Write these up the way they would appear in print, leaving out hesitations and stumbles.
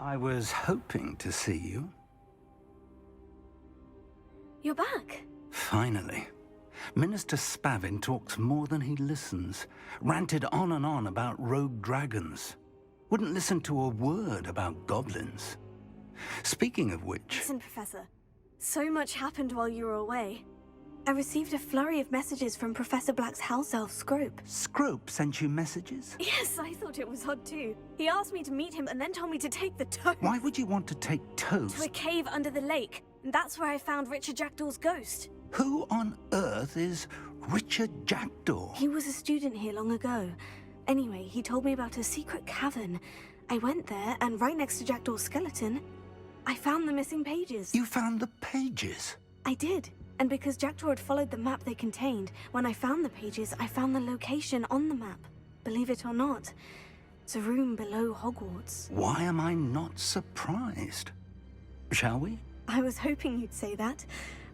I was hoping to see you. You're back. Finally. Minister Spavin talks more than he listens. Ranted on and on about rogue dragons. Wouldn't listen to a word about goblins. Speaking of which... Listen, Professor. So much happened while you were away. I received a flurry of messages from Professor Black's house elf, Scrope. Scrope sent you messages? Yes, I thought it was odd too. He asked me to meet him and then told me to take the toast. Why would you want to take toast? To a cave under the lake. And that's where I found Richard Jackdaw's ghost. Who on earth is Richard Jackdaw? He was a student here long ago. Anyway, he told me about a secret cavern. I went there, and right next to Jackdaw's skeleton, I found the missing pages. You found the pages? I did. And because Jackdaw had followed the map they contained, when I found the pages, I found the location on the map. Believe it or not, it's a room below Hogwarts. Why am I not surprised? Shall we? I was hoping you'd say that.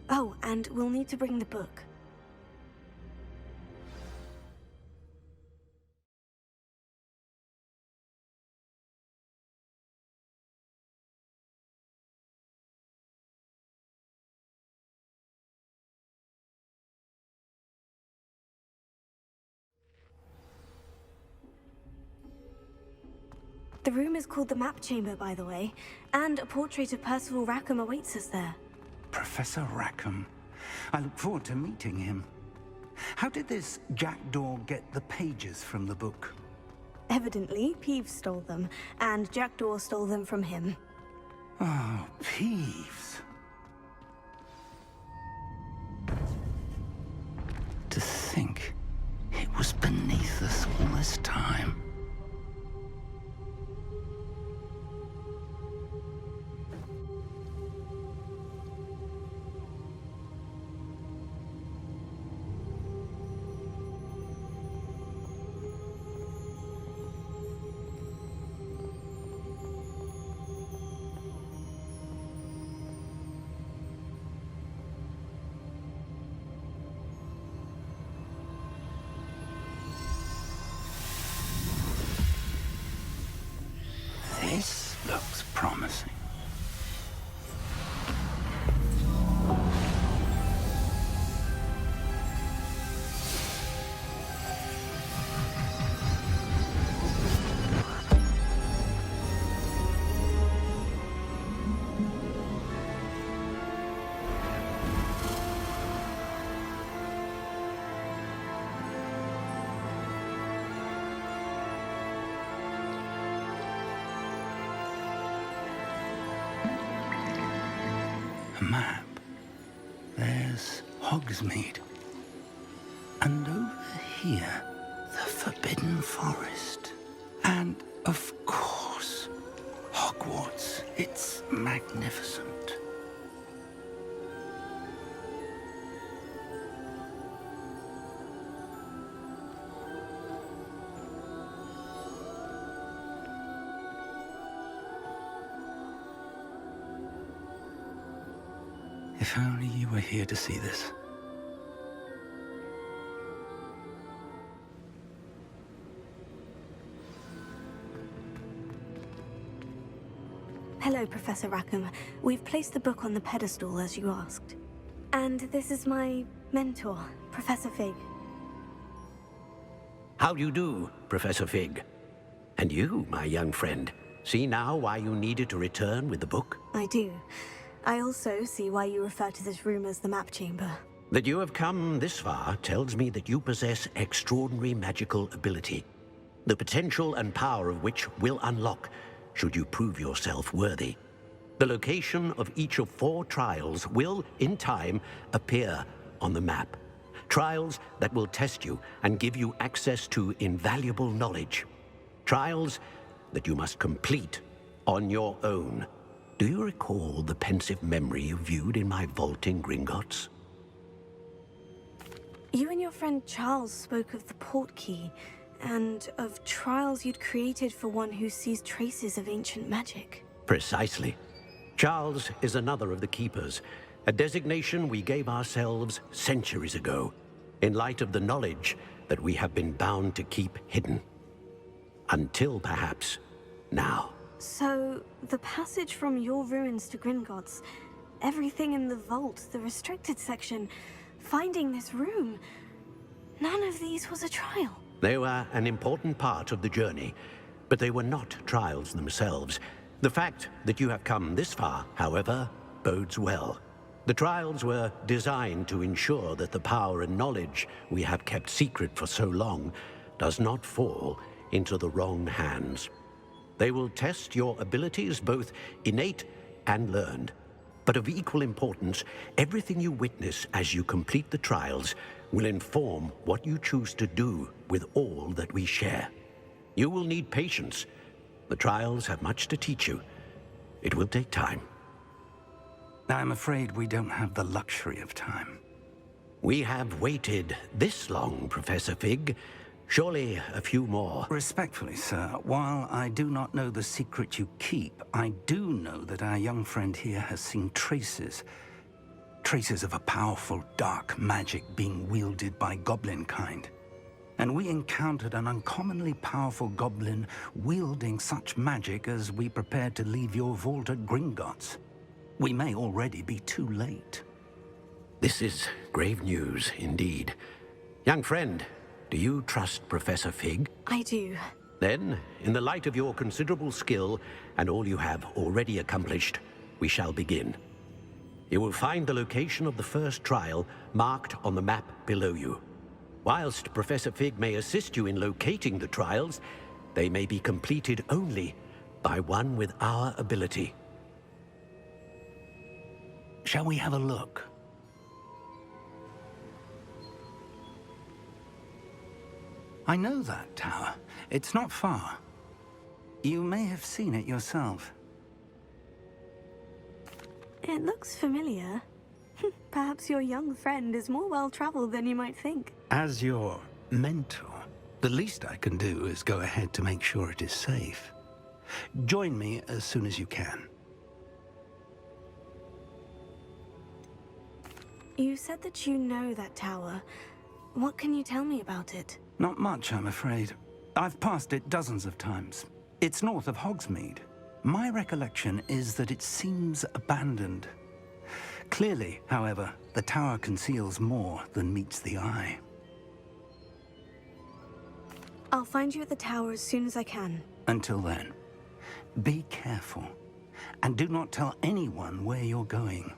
Oh, and we'll need to bring the book. The room is called the Map Chamber, by the way, and a portrait of Percival Rackham awaits us there. Professor Rackham. I look forward to meeting him. How did this Jackdaw get the pages from the book? Evidently, Peeves stole them, and Jackdaw stole them from him. Oh, Peeves. To think it was beneath us all this time. This looks promising. A map. There's Hogsmeade. And over here, the Forbidden Forest. And, of course, Hogwarts. It's magnificent. If only you were here to see this. Hello, Professor Rackham. We've placed the book on the pedestal, as you asked. And this is my mentor, Professor Fig. How do you do, Professor Fig? And you, my young friend, see now why you needed to return with the book? I do. I also see why you refer to this room as the Map Chamber. That you have come this far tells me that you possess extraordinary magical ability, the potential and power of which will unlock should you prove yourself worthy. The location of each of 4 trials will, in time, appear on the map. Trials that will test you and give you access to invaluable knowledge. Trials that you must complete on your own. Do you recall the pensive memory you viewed in my vault in Gringotts? You and your friend Charles spoke of the portkey, and of trials you'd created for one who sees traces of ancient magic. Precisely. Charles is another of the Keepers, a designation we gave ourselves centuries ago, in light of the knowledge that we have been bound to keep hidden. Until perhaps now. So, the passage from your ruins to Gringotts, everything in the vault, the restricted section, finding this room, none of these was a trial. They were an important part of the journey, but they were not trials themselves. The fact that you have come this far, however, bodes well. The trials were designed to ensure that the power and knowledge we have kept secret for so long does not fall into the wrong hands. They will test your abilities, both innate and learned. But of equal importance, everything you witness as you complete the trials will inform what you choose to do with all that we share. You will need patience. The trials have much to teach you. It will take time. I'm afraid we don't have the luxury of time. We have waited this long, Professor Fig. Surely a few more. Respectfully, sir, while I do not know the secret you keep, I do know that our young friend here has seen traces. Traces of a powerful dark magic being wielded by goblin kind. And we encountered an uncommonly powerful goblin wielding such magic as we prepared to leave your vault at Gringotts. We may already be too late. This is grave news indeed. Young friend, do you trust Professor Fig? I do. Then, in the light of your considerable skill and all you have already accomplished, we shall begin. You will find the location of the first trial marked on the map below you. Whilst Professor Fig may assist you in locating the trials, they may be completed only by one with our ability. Shall we have a look? I know that tower. It's not far. You may have seen it yourself. It looks familiar. Perhaps your young friend is more well-traveled than you might think. As your mentor, the least I can do is go ahead to make sure it is safe. Join me as soon as you can. You said that you know that tower. What can you tell me about it? Not much, I'm afraid. I've passed it dozens of times. It's north of Hogsmeade. My recollection is that it seems abandoned. Clearly, however, the tower conceals more than meets the eye. I'll find you at the tower as soon as I can. Until then, be careful, and do not tell anyone where you're going.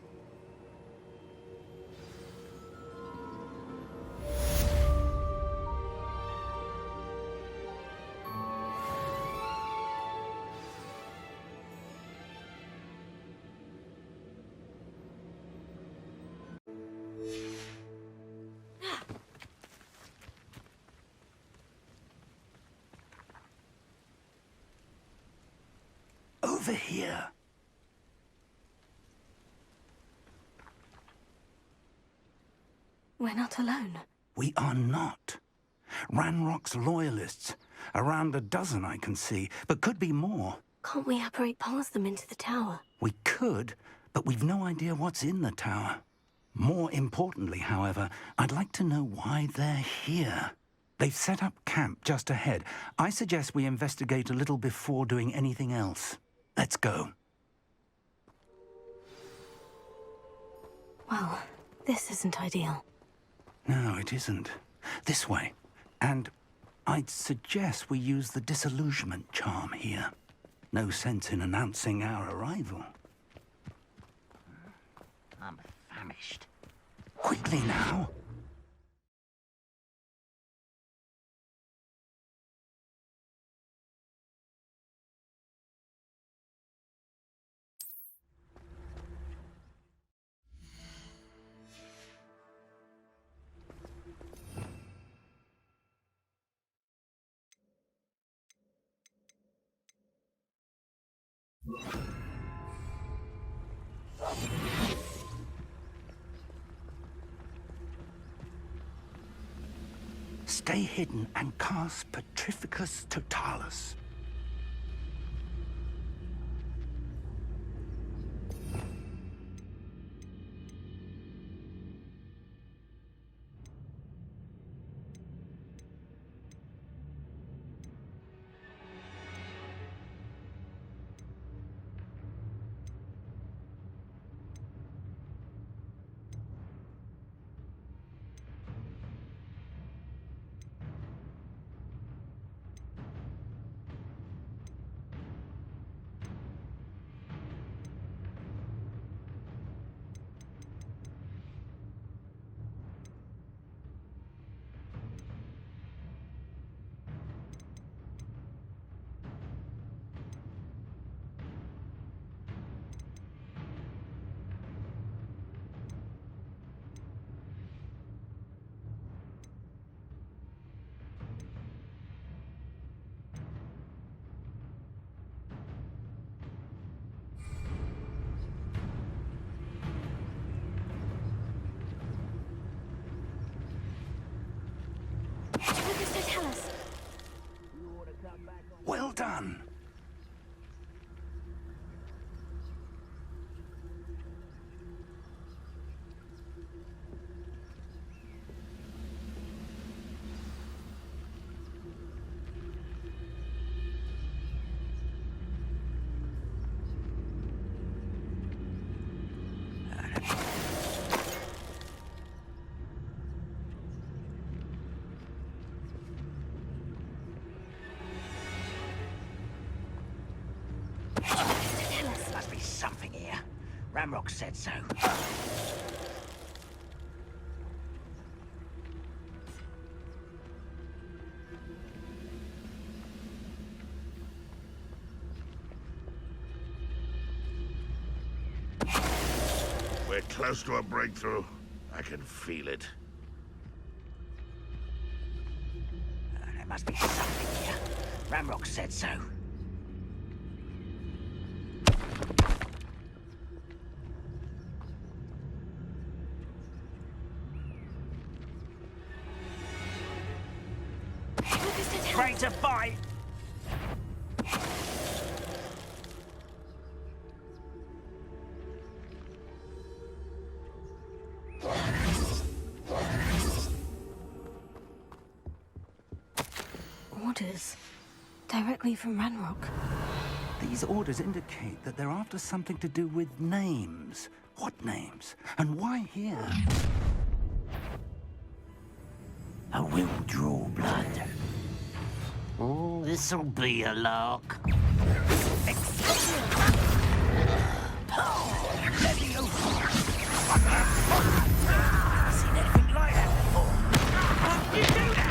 Over here. We're not alone. We are not. Ranrock's loyalists. Around a dozen I can see, but could be more. Can't we apparate past them into the tower? We could, but we've no idea what's in the tower. More importantly, however, I'd like to know why they're here. They've set up camp just ahead. I suggest we investigate a little before doing anything else. Let's go. Well, this isn't ideal. No, it isn't. This way. And I'd suggest we use the disillusionment charm here. No sense in announcing our arrival. I'm famished. Quickly now. Stay hidden and cast Petrificus Totalis. done. Must be something here. Ramrock said so. We're close to a breakthrough. I can feel it. There must be something here. Ramrock said so. Ready to fight! Orders. Directly from Ranrock. These orders indicate that they're after something to do with names. What names? And why here? I will draw blood. This'll be a lark. Let me over. I've seen anything like that before. How did you do that?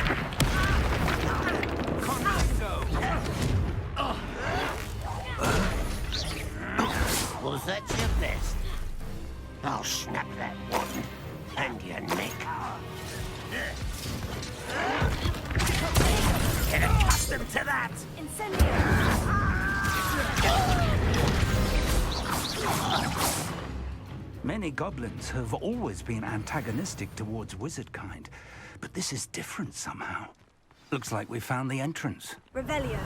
Was that your best? I'll snap that one and your neck. Get accustomed to that! Many goblins have always been antagonistic towards wizard kind, but this is different somehow. Looks like we found the entrance. Revelio.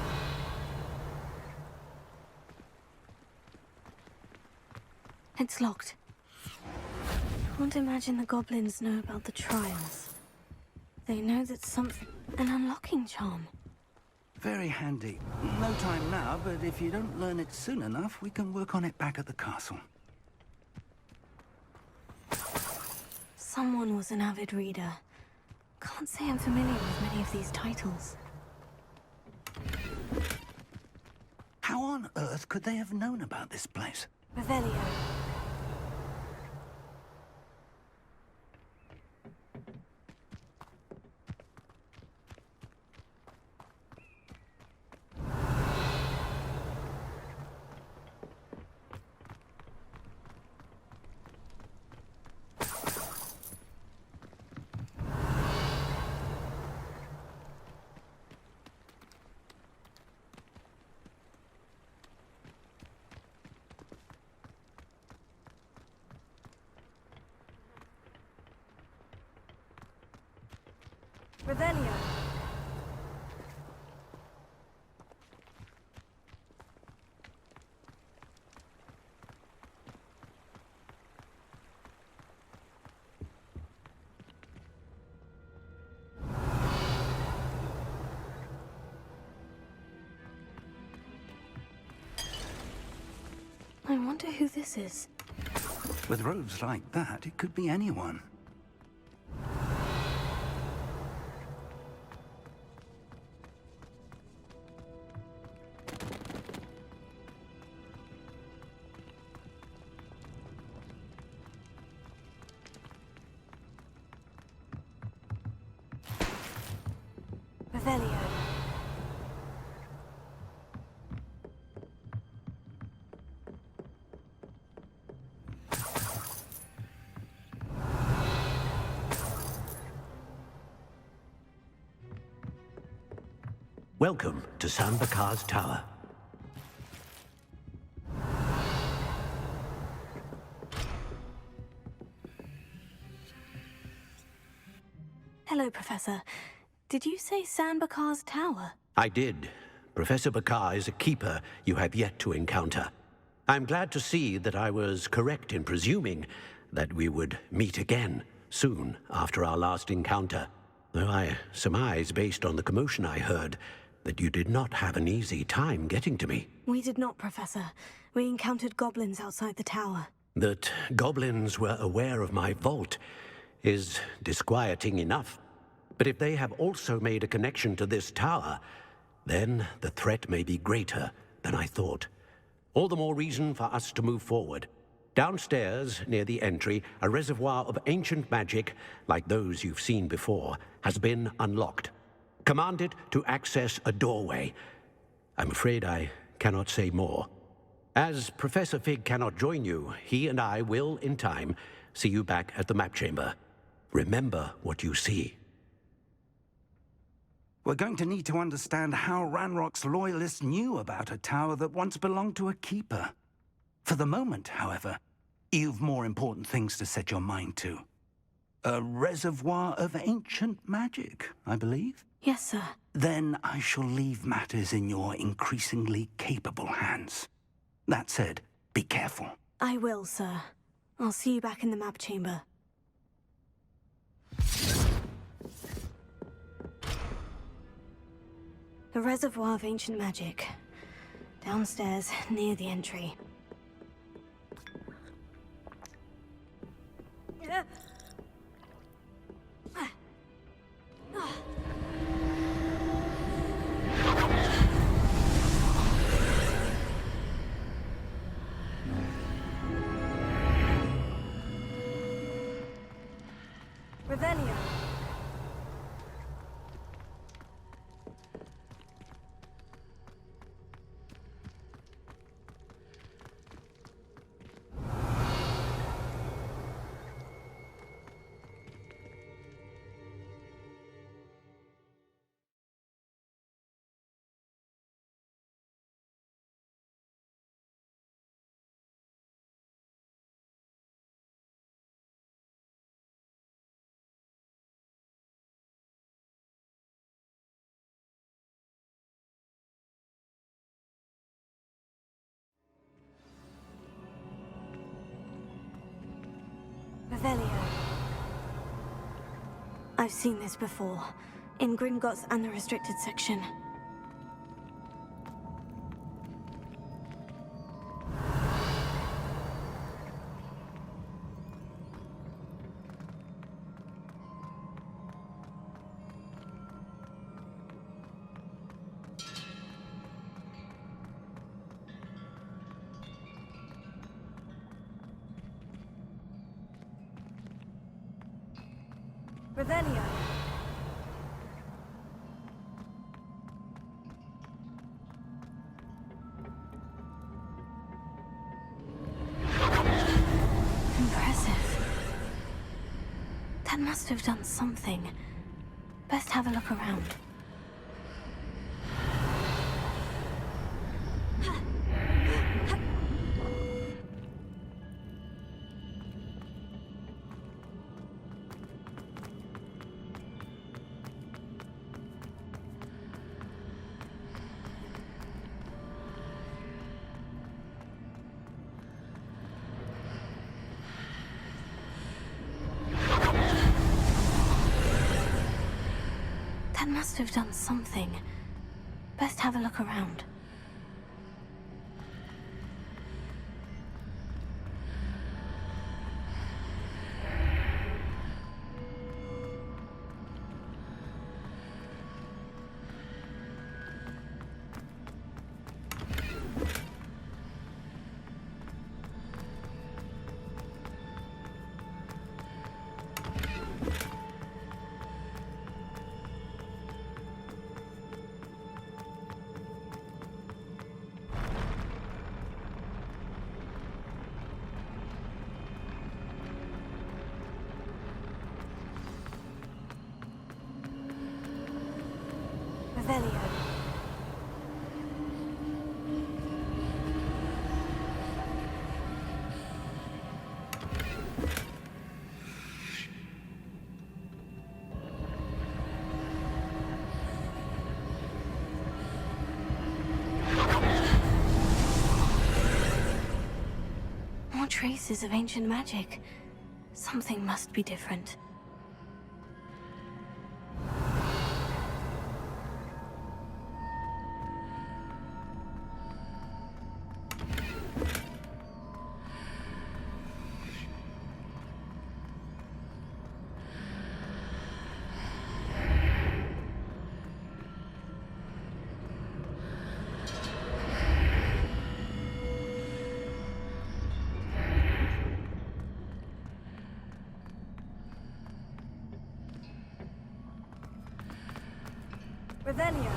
It's locked. Can't imagine the goblins know about the trials. They know that something... an unlocking charm. Very handy. No time now, but if you don't learn it soon enough, we can work on it back at the castle. Someone was an avid reader. Can't say I'm familiar with many of these titles. How on earth could they have known about this place? Revelio. Revelio. I wonder who this is. With robes like that, it could be anyone. Revelio. Welcome to Sanbakar's Tower. Hello, Professor. Did you say Sanbakar's Tower? I did, Professor Bakar is a keeper you have yet to encounter. I'm glad to see that I was correct in presuming that we would meet again soon after our last encounter, though I surmise, based on the commotion I heard, that you did not have an easy time getting to me. We did not, Professor. We encountered goblins outside the tower. That goblins were aware of my vault is disquieting enough. But if they have also made a connection to this tower, then the threat may be greater than I thought. All the more reason for us to move forward. Downstairs, near the entry, a reservoir of ancient magic, like those you've seen before, has been unlocked. Command it to access a doorway. I'm afraid I cannot say more. As Professor Fig cannot join you, he and I will, in time, see you back at the map chamber. Remember what you see. We're going to need to understand how Ranrock's loyalists knew about a tower that once belonged to a keeper. For the moment, however, you've more important things to set your mind to. A reservoir of ancient magic, I believe? Yes, sir. Then I shall leave matters in your increasingly capable hands. That said, be careful. I will, sir. I'll see you back in the map chamber. The reservoir of ancient magic. Downstairs, near the entry. Revelio. Revelio. I've seen this before, in Gringotts and the restricted section. Revelio. Impressive. That must have done something. Best have a look around. That must have done something. Best have a look around. Revelio. traces of ancient magic. Something must be different. Revelio.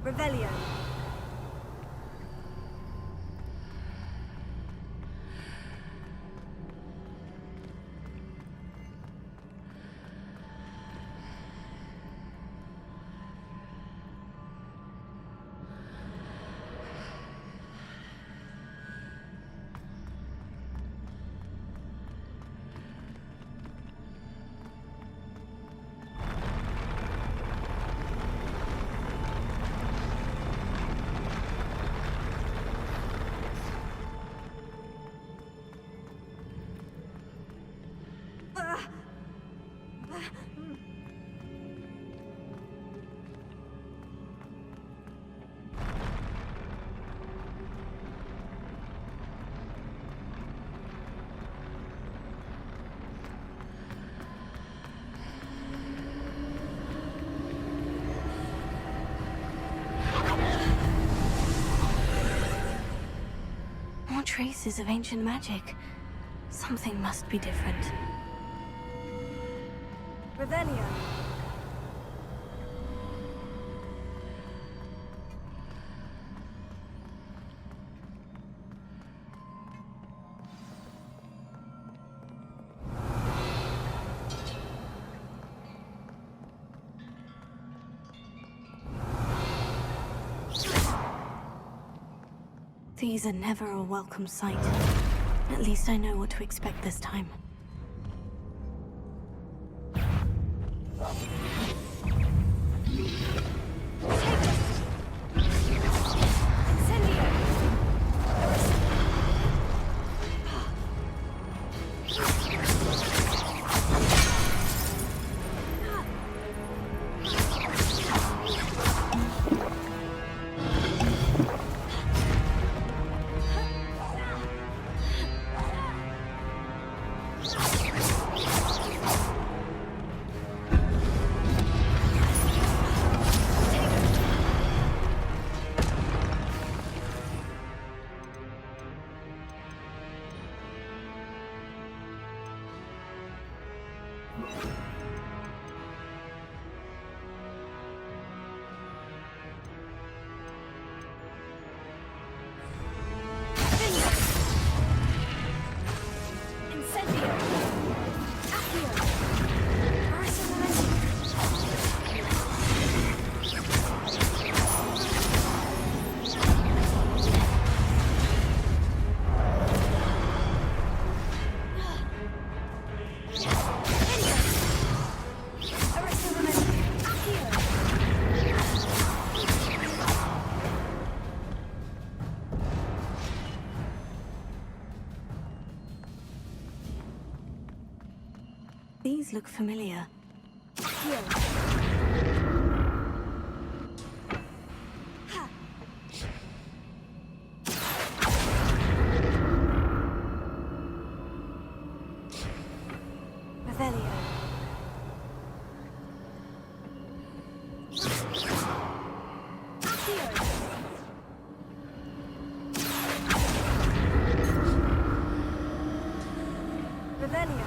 Revelio. More traces of ancient magic. Something must be different. Revelio. These are never a welcome sight. At least I know what to expect this time. These look familiar. Here. Revelio. Revelio.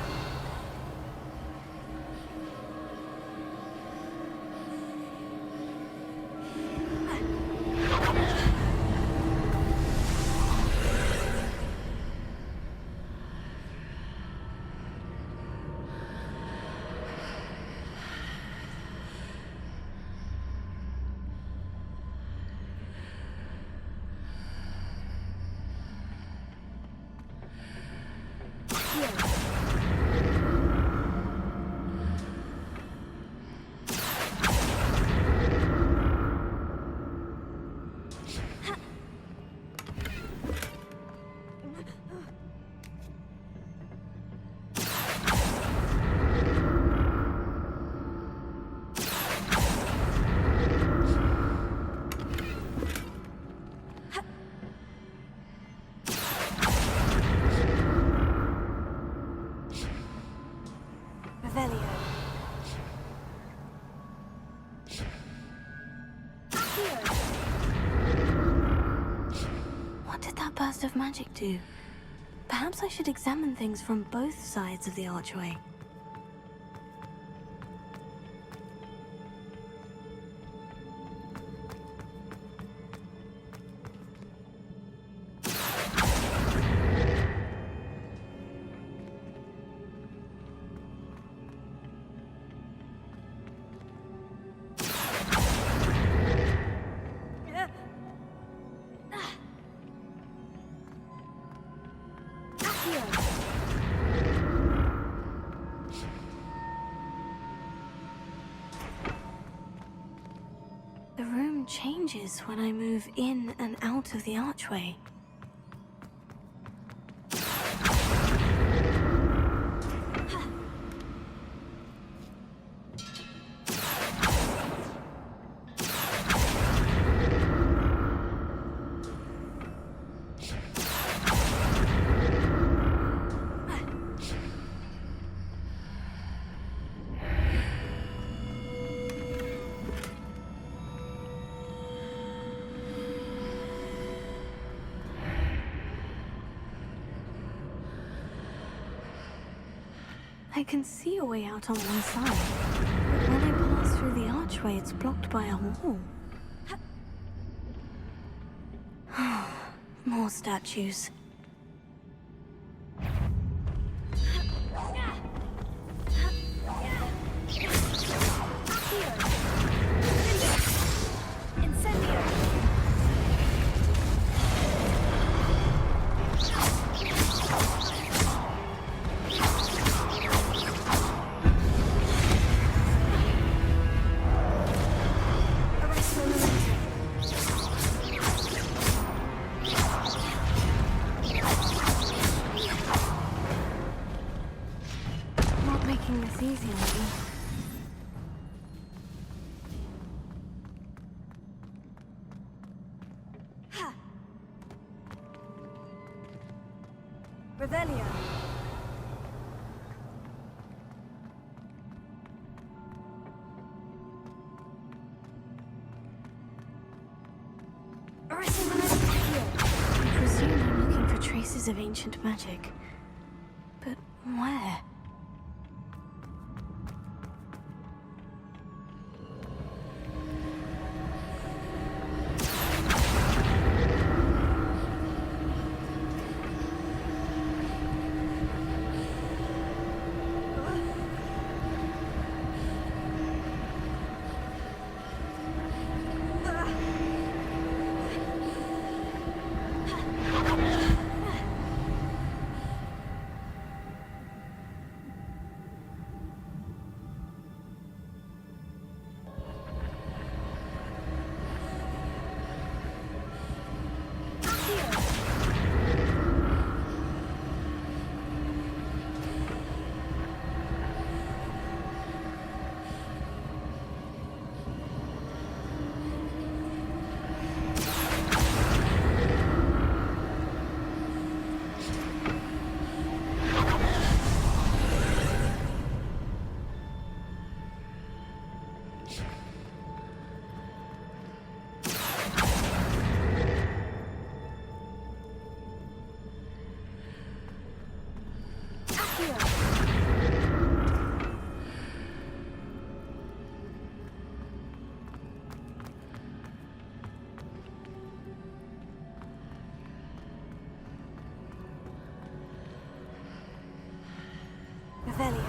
What did that burst of magic do? Perhaps I should examine things from both sides of the archway. The room changes when I move in and out of the archway. I can see a way out on one side, but when I pass through the archway, it's blocked by a wall. More statues. This easy on me. Revelio. I presume I'm looking for traces of ancient magic. But where? Revelio.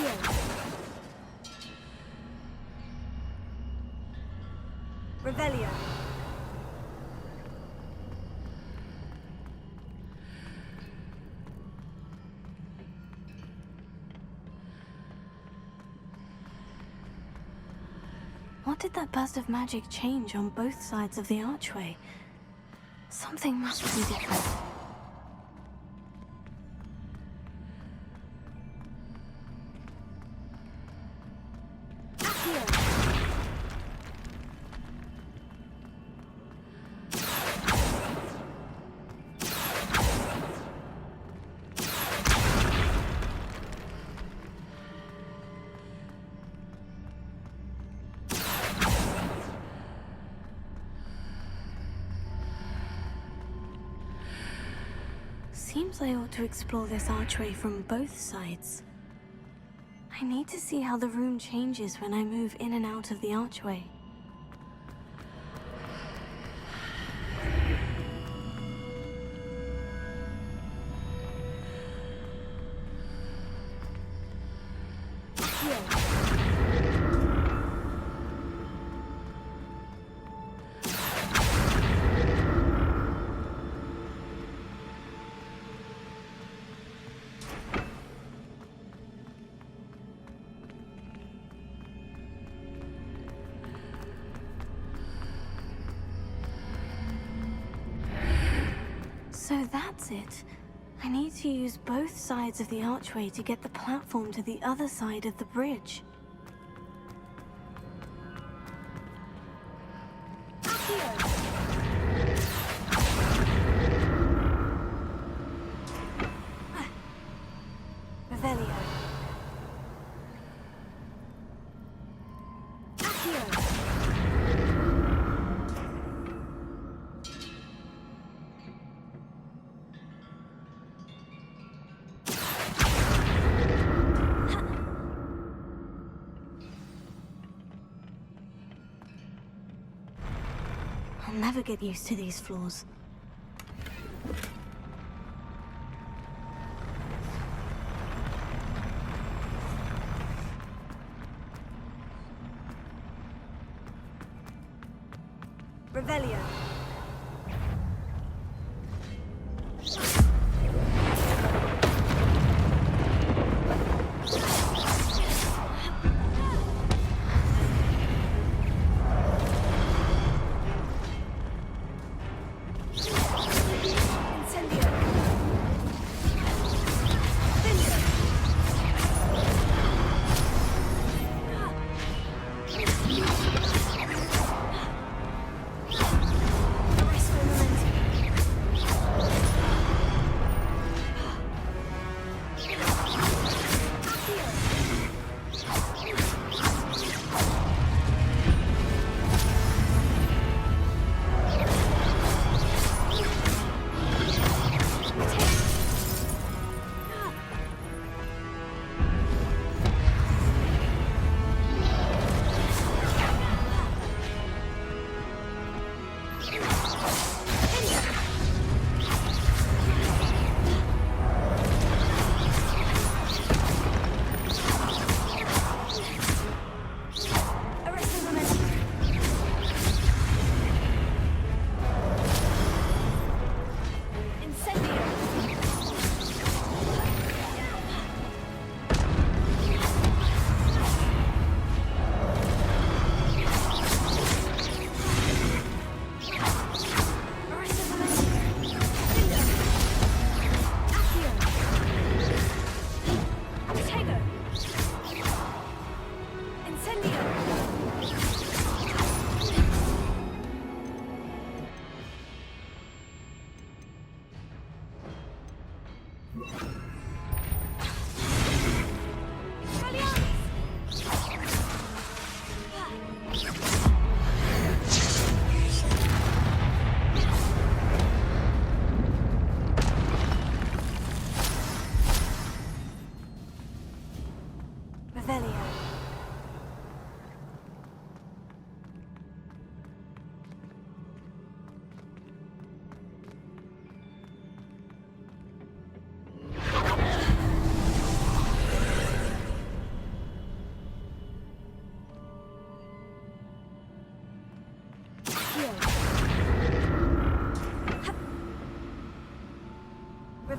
Accio. Revelio. What did that burst of magic change on both sides of the archway? Something must be different. Seems I ought to explore this archway from both sides. I need to see how the room changes when I move in and out of the archway. So that's it. I need to use both sides of the archway to get the platform to the other side of the bridge. Revelio. I'll never get used to these floors. Revelio.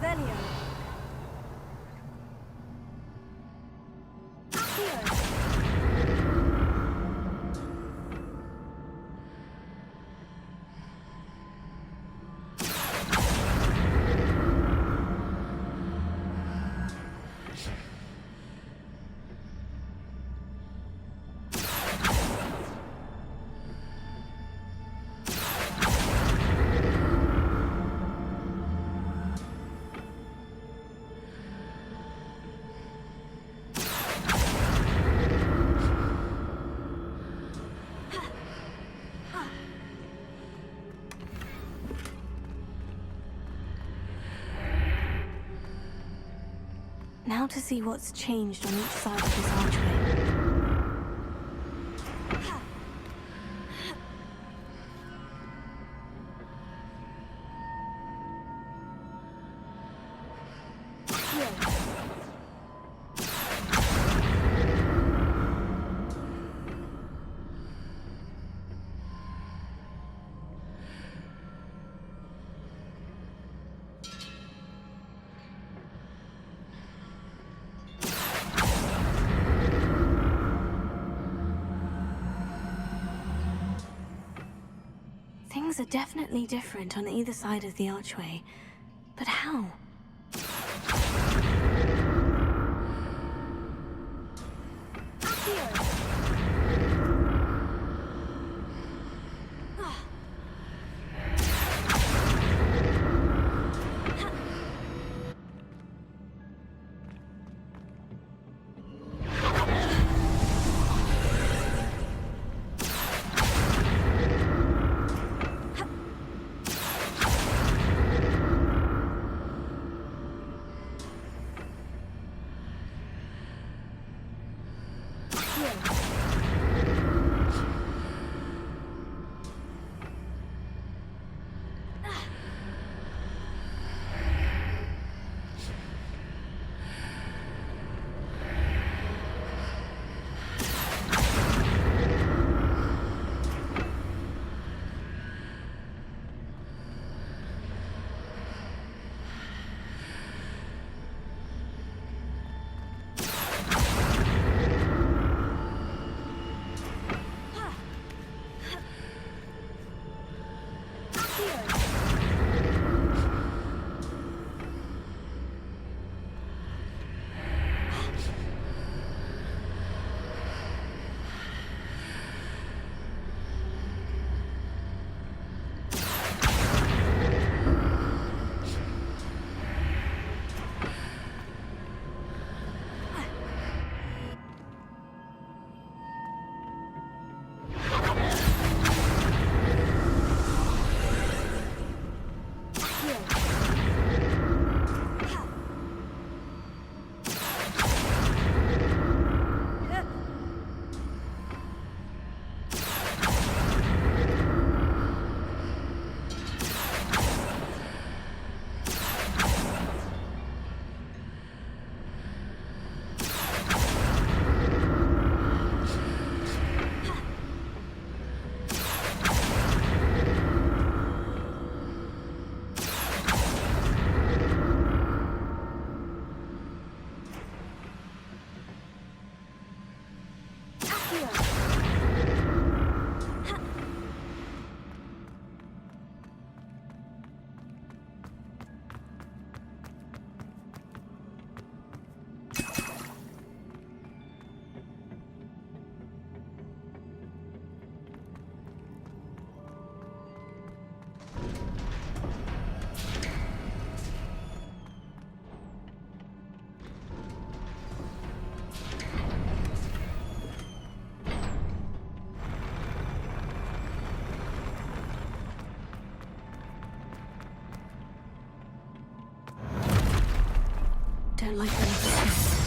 Revelio. Accio. Now to see what's changed on each side of this archway. Things are definitely different on either side of the archway. But how? Don't like the look of this.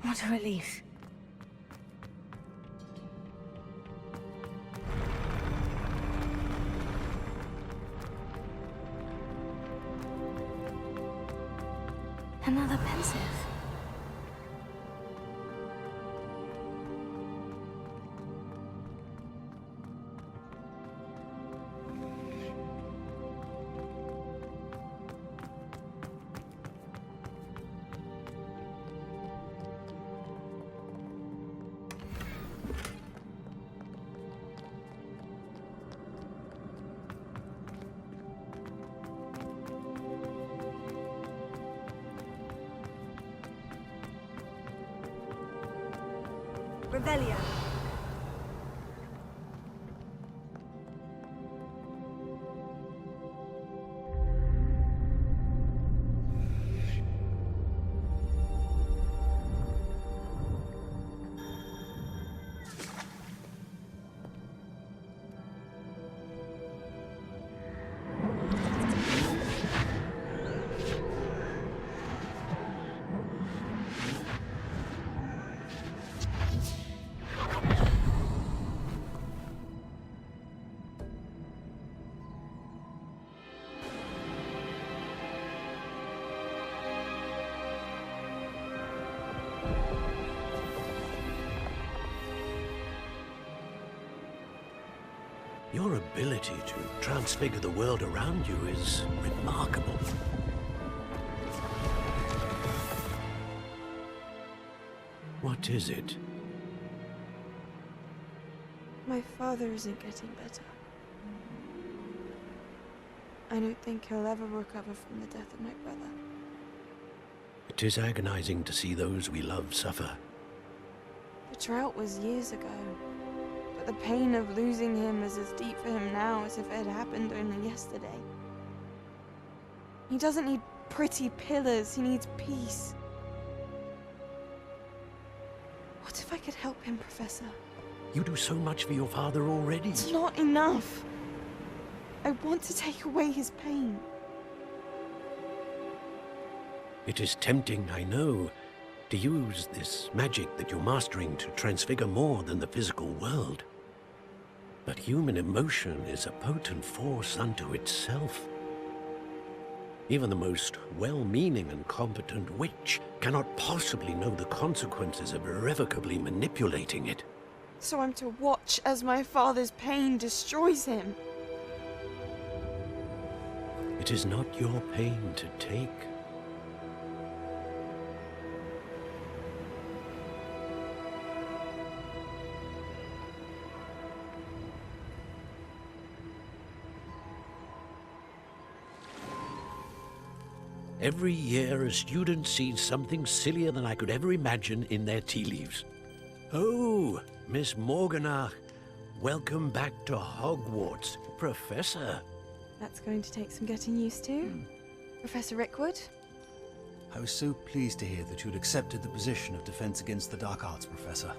What a relief. Another pensive. Revelio. Your ability to transfigure the world around you is remarkable. What is it? My father isn't getting better. I don't think he'll ever recover from the death of my brother. It is agonizing to see those we love suffer. The drought was years ago, but the pain of losing him is as deep for him now as if it had happened only yesterday. He doesn't need pretty pillars, he needs peace. What if I could help him, Professor? You do so much for your father already. It's not enough. I want to take away his pain. It is tempting, I know, to use this magic that you're mastering to transfigure more than the physical world. But human emotion is a potent force unto itself. Even the most well-meaning and competent witch cannot possibly know the consequences of irrevocably manipulating it. So I'm to watch as my father's pain destroys him. It is not your pain to take. Every year, a student sees something sillier than I could ever imagine in their tea leaves. Oh, Miss Morganach, welcome back to Hogwarts, Professor. That's going to take some getting used to. Professor Rickwood? I was so pleased to hear that you'd accepted the position of Defense Against the Dark Arts, Professor.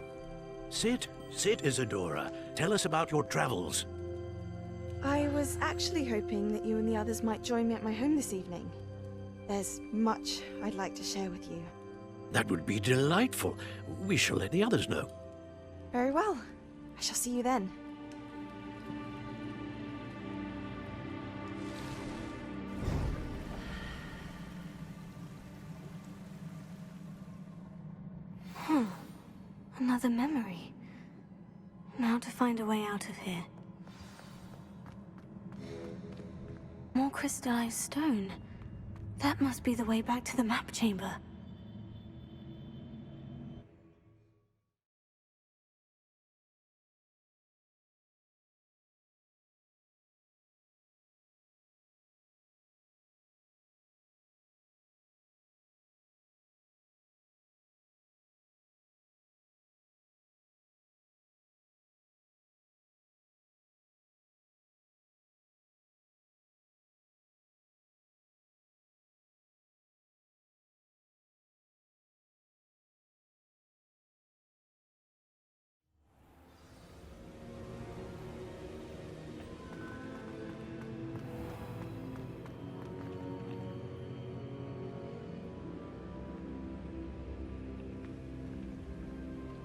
Sit, Isadora. Tell us about your travels. I was actually hoping that you and the others might join me at my home this evening. There's much I'd like to share with you. That would be delightful. We shall let the others know. Very well. I shall see you then. Another memory. Now to find a way out of here. More crystallized stone. That must be the way back to the map chamber.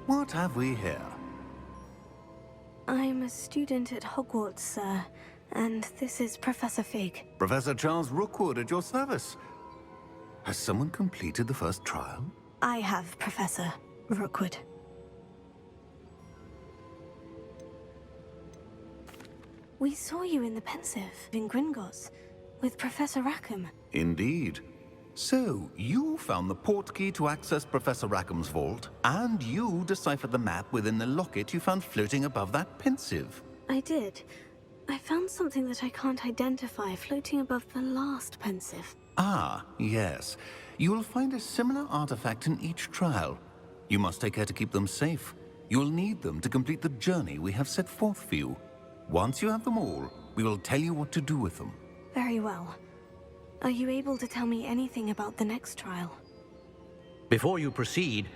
What have we here? I'm a student at Hogwarts, sir, and this is Professor Fig. Professor Charles Rookwood at your service. Has someone completed the first trial? I have, Professor Rookwood. We saw you in the Pensive in Gringotts with Professor Rackham. Indeed. So, you found the portkey to access Professor Rackham's vault, and you deciphered the map within the locket you found floating above that Pensive. I did. I found something that I can't identify floating above the last Pensive. Ah, yes. You will find a similar artifact in each trial. You must take care to keep them safe. You will need them to complete the journey we have set forth for you. Once you have them all, we will tell you what to do with them. Very well. Are you able to tell me anything about the next trial? Before you proceed,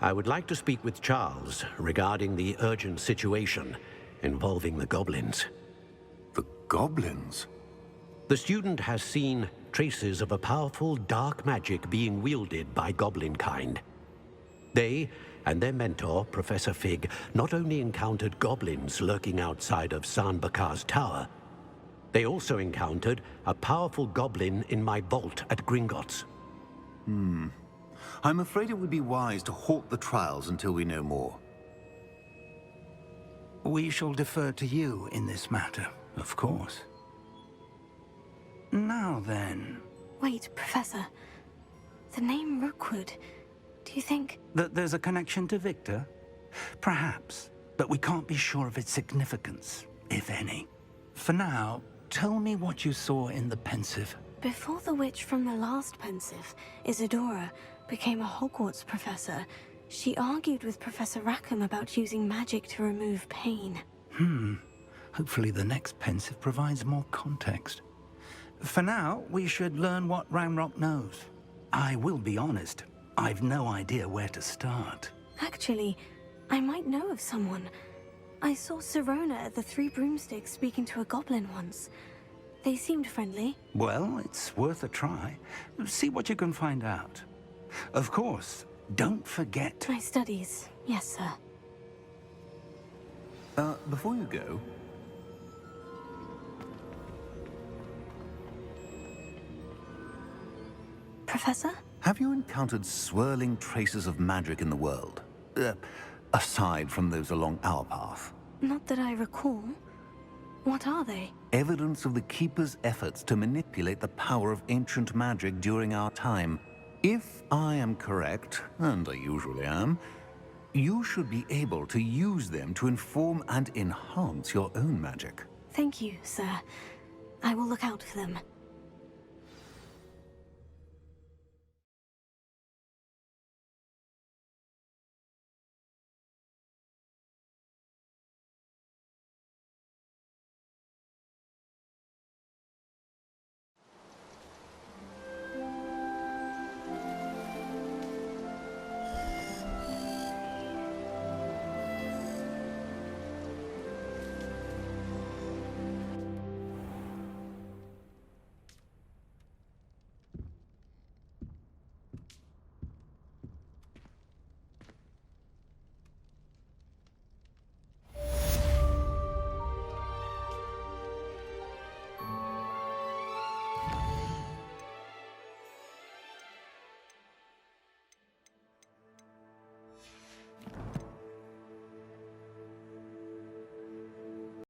I would like to speak with Charles regarding the urgent situation involving the goblins. The goblins? The student has seen traces of a powerful dark magic being wielded by goblin kind. They and their mentor, Professor Fig, not only encountered goblins lurking outside of San Bakar's tower, they also encountered a powerful goblin in my vault at Gringotts. I'm afraid it would be wise to halt the trials until we know more. We shall defer to you in this matter, of course. Now then... Wait, Professor. The name Rookwood. Do you think... That there's a connection to Victor? Perhaps, but we can't be sure of its significance, if any. For now, tell me what you saw in the Pensive. Before the witch from the last Pensive, Isadora, became a Hogwarts professor, she argued with Professor Rackham about using magic to remove pain. Hopefully the next Pensive provides more context. For now, we should learn what Ranrock knows. I will be honest, I've no idea where to start. Actually, I might know of someone. I saw Sirona at the Three Broomsticks speaking to a goblin once. They seemed friendly. Well, it's worth a try. See what you can find out. Of course, don't forget... My studies, yes, sir. Before you go... Professor? Have you encountered swirling traces of magic in the world? Aside from those along our path? Not that I recall. What are they? Evidence of the Keeper's efforts to manipulate the power of ancient magic during our time. If I am correct, and I usually am, you should be able to use them to inform and enhance your own magic. Thank you, sir. I will look out for them.